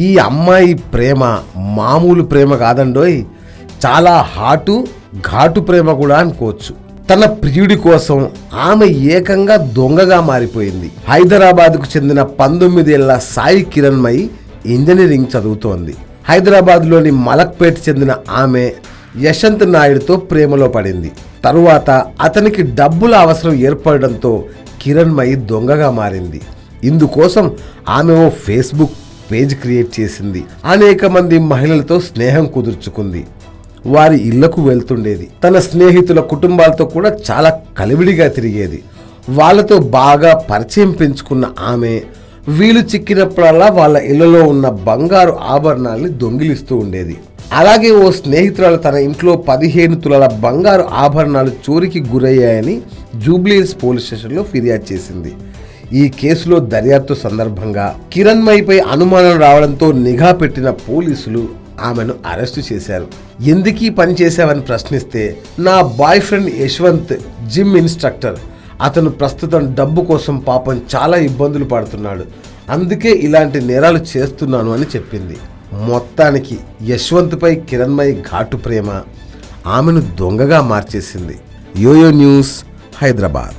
ఈ అమ్మాయి ప్రేమ మామూలు ప్రేమ కాదండోయ్, చాలా ఘాటు ప్రేమ కూడా అనుకోవచ్చు. తన ప్రియుడి కోసం ఆమె ఏకంగా దొంగగా మారిపోయింది. హైదరాబాద్కు చెందిన 19 ఏళ్ల సాయి కిరణ్మయి ఇంజనీరింగ్ చదువుతోంది. హైదరాబాద్లోని మలక్పేట్ చెందిన ఆమె యశ్వంత్ నాయుడుతో ప్రేమలో పడింది. తరువాత అతనికి డబ్బుల అవసరం ఏర్పడడంతో కిరణ్మయి దొంగగా మారింది. ఇందుకోసం ఆమె ఓ ఫేస్బుక్ పేజ్ క్రియేట్ చేసింది. అనేక మంది మహిళలతో స్నేహం కుదుర్చుకుంది. వారి ఇళ్లకు వెళ్తుండేది. తన స్నేహితుల కుటుంబాలతో కూడా చాలా కలివిడిగా తిరిగేది. వాళ్ళతో బాగా పరిచయం పెంచుకున్న ఆమె వీలు చిక్కినప్పుడల్లా వాళ్ళ ఇళ్లలో ఉన్న బంగారు ఆభరణాల్ని దొంగిలిస్తూ ఉండేది. అలాగే ఓ స్నేహితురాలు తన ఇంట్లో 15 తులాల బంగారు ఆభరణాలు చోరీకి గురయ్యాయని జూబ్లీహిల్స్ పోలీస్ స్టేషన్లో ఫిర్యాదు చేసింది. ఈ కేసులో దర్యాప్తు సందర్భంగా కిరణ్మయిపై అనుమానం రావడంతో నిఘా పెట్టిన పోలీసులు ఆమెను అరెస్టు చేశారు. ఎందుకీ పని చేశావని ప్రశ్నిస్తే, నా boy friend Yashwant gym instructor, అతను ప్రస్తుతం డబ్బు కోసం పాపం చాలా ఇబ్బందులు పడుతున్నాడు, అందుకే ఇలాంటి నేరాలు చేస్తున్నాను అని చెప్పింది. మొత్తానికి యశ్వంత్పై కిరణ్మయి ఘాటు ప్రేమ ఆమెను దొంగగా మార్చేసింది. YOYO news, Hyderabad.